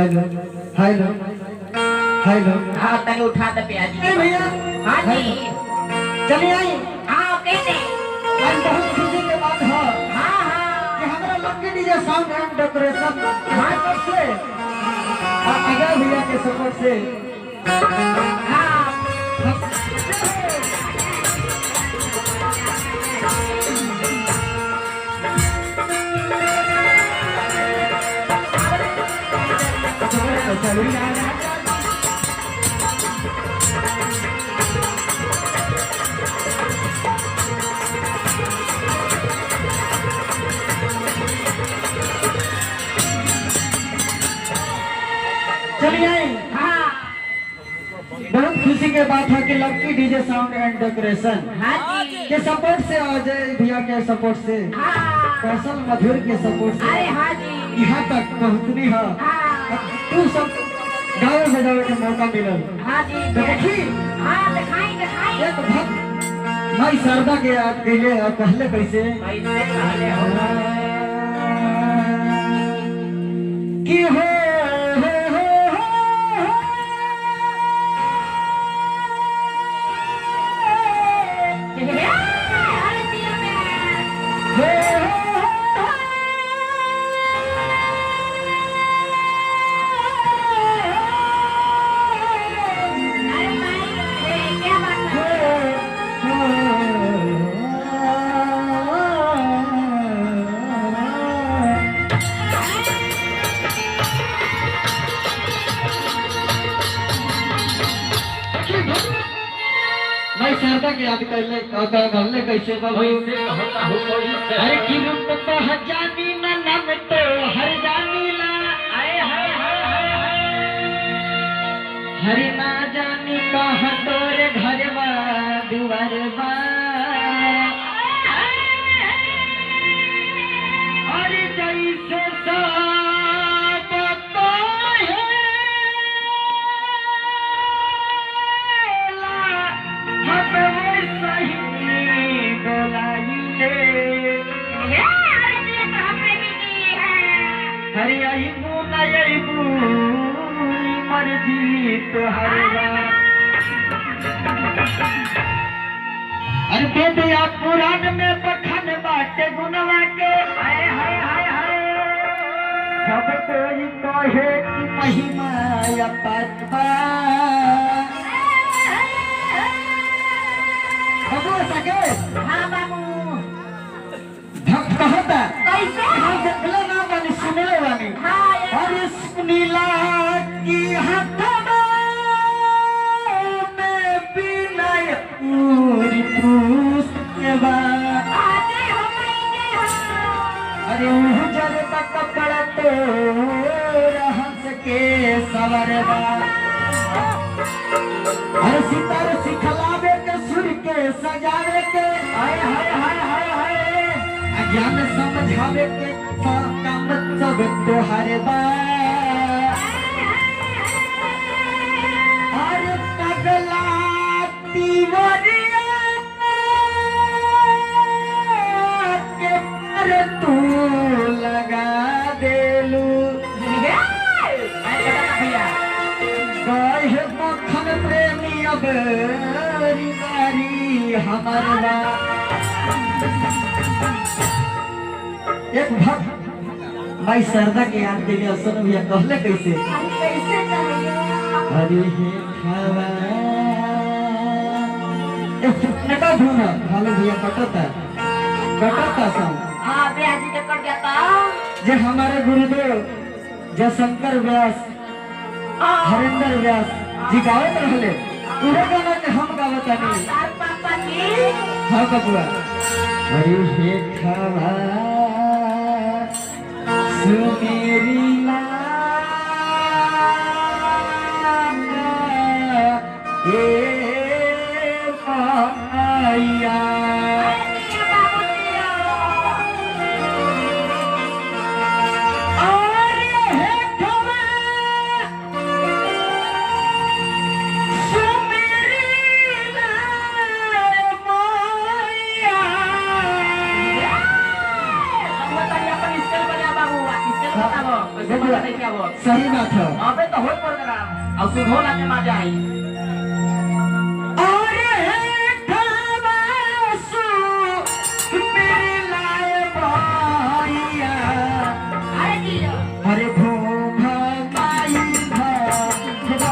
Hello hello hello. हाँ तने उठा दे पिया जी। भैया हाँ जी चलिए आई। हाँ कैसे आज बहुत खुशी के बात है हाँ हाँ कि हमारा lucky DJ sound and decoration support से अजय भैया के सपोर्ट से हाँ चलिए आई। हाँ बहुत खुशी के बात है कि लकी डीजे साउंड एंड डेकोरेशन हाँ जी के सपोर्ट से अजय भैया के सपोर्ट से हाँ कौशल मधुर के सपोर्ट अरे से हाँ जी यहाँ तक पहुँचनी है। हाँ तू सब गावे बजावे के मौका मिलल हाँ जी तो देखी हाँ दिखाई दिखाई एक भक्त माई शारदा के याद कैले पहले कैसे कैसे पहले हो कि हो अरे दिया में अरे भाई क्या बात है मैं शारदा के याद कैले कहले कैसे बाबू अरे की रूप तो हजानी ना नाम तो हर जानी ला आए हाय हाय हाय हरि ना जानी कहाँ तोरे घरवा दुआरवा अरे जैसे सब कहेला हम वैसा ही बोलाइले अरे दिया तो हमने भी की है हरि अइबू न अइबू मर्जी तोहरवा अरे बेदिया पुराण में बखन बाटे गुनवा के हाय हाय हाय हाय सब कोई कहे कि महिमा अपार बाबू सके हाँ बाबू भक्त कहता कैसे हम देखले ना बानी सुनले बानी हाँ ये अरे सुनीला की हथवा में विनय पूरी पुष्पवा आते हो मैंने हो अरे उजर तक कपड़ा तो रहस के सवरवा अरे सितार सिखलावे के सुर के सजावे के हाय हाय हाय हाय हाय अज्ञान समझावे के काम सब तोहरे बा अरे पगला तीवरिया के पर तू लगा देलू भैया कहे मखन प्रेमी अब रिवारी हमारा एक भक्त भाई शारदा के याद के लिए सुन भैया कहले कैसे कैसे कहिए हरे हे खावा एक नका धुना भालो भैया कटता सब हाँ भैया जी के कट जाता जे हमारे गुरुदेव जयशंकर व्यास हरिंदर व्यास जी गावत रहले उहे गाना के हम गावत नहीं तार पापा जी हाँ बबुआ हरे हे खावा सुमेरी माया कैसे मजा नहीं क्या बोल सही बात है। अबे तो हो प्रोग्राम और सुनो ना के मजा आई अरे दियो अरे भूम माई भगवतिया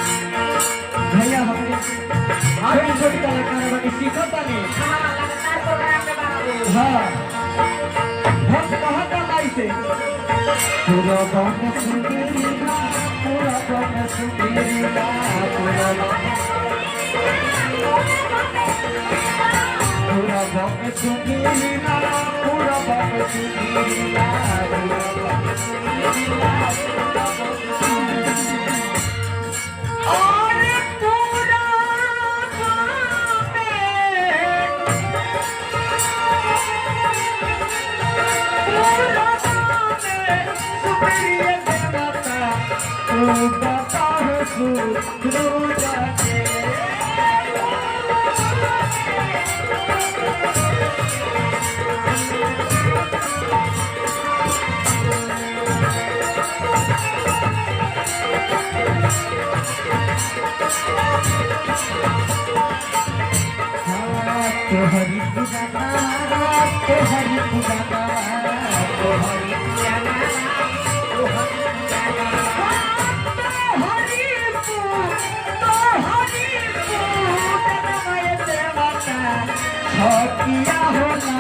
भैया हमारे छोटी कलाकार बनी सीखता नहीं। लगातार प्रोग्राम में बाबू हाँ भक्त कहाँ का लाई से पूरा गाँव में सुंदरीला पूरा गाँव में सुंदरीला पूरा गाँव में सुंदरीला पूरा गाँव में सुंदरीला हरि पुजाना तो हरि पुजाना तो हरि पुजाना तो हरि पुजाना तो हरि पुजाना देवता छकिया होना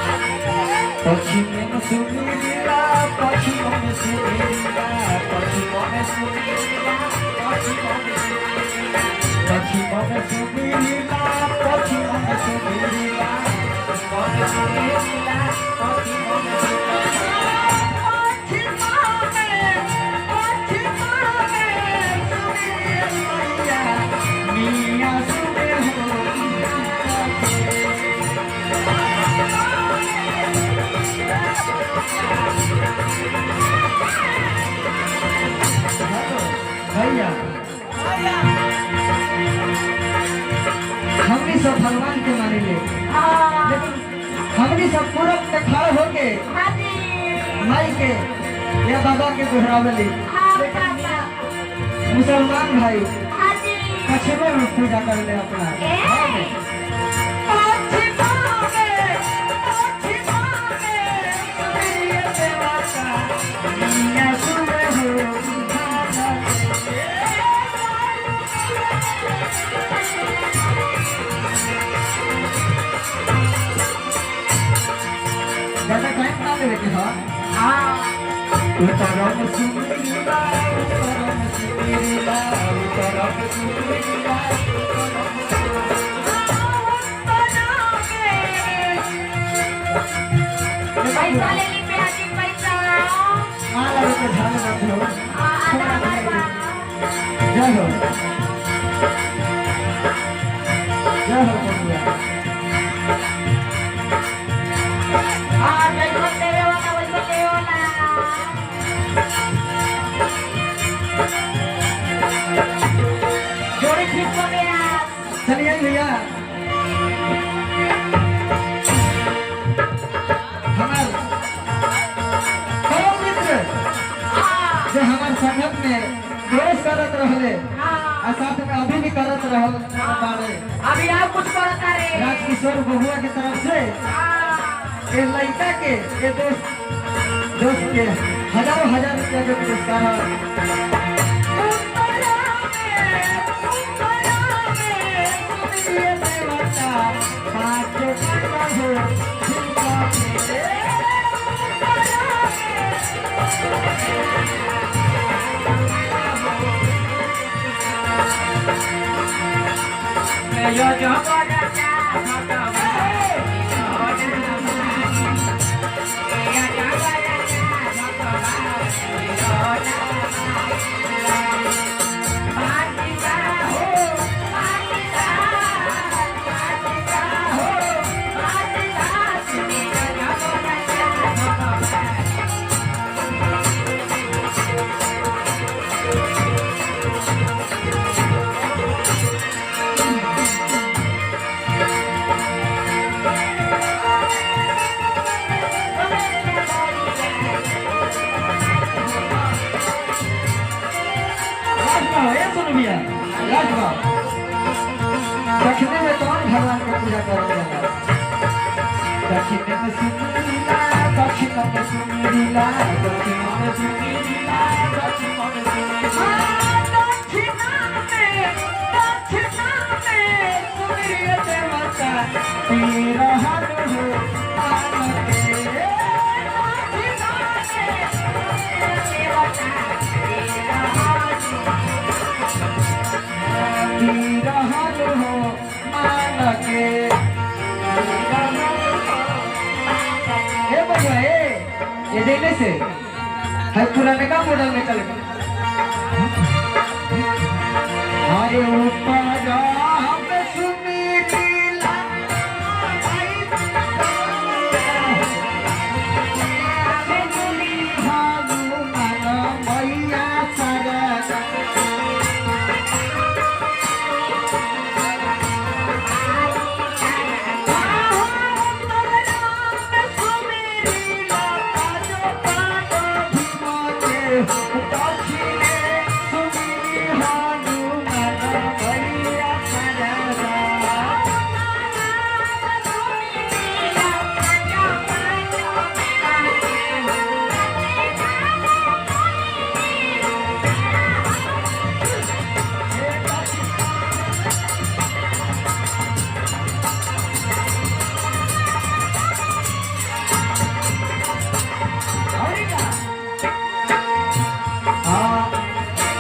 पक्षी में सुनीला पक्षी में सुनीला पक्षी में सुनीला पक्षी में सुनीला पक्षी में सुनीला मिया सुने हो भैया हमने सब भगवान के मानेंगे लेकिन हमने सब पूरब में खड़े होके माई के या बाबा के दोहरावली मुसलमान भाई कछुए में पूजा कर ले अपना उतरम सुमीला उतरम सुमीला उतरम सुमीला पैसा ले ली प्याजी पैसा माला के झाल मत हो आधा मारवा जय हो बबुआ वैसे देवे वाला जोड़ी ठीक हो गया चलिए भैया हमार परम मित्र जो हमार संगत में दोष करत रहले और साथ में अभी भी करत रहल बारे अभी आप कुछ करता रे राजकिशोर बबुआ की तरफ से ये लड़का के ये दोस्त के हजारों हजार रुपया के पुरस्कार यो जो दक्षिण में कौन भगवान की पूजा करेगा दक्षिण में सुनीला दक्षिण में सुनीला दक्षिण में सुनीला दक्षिण में सुनीला सुनील देवता तेरा हाथ हो ये देने से है पुराने का मॉडल निकल गया अरे ऊपर हम सुनीला मैया सारा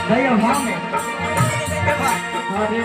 भाई अभाव में अरे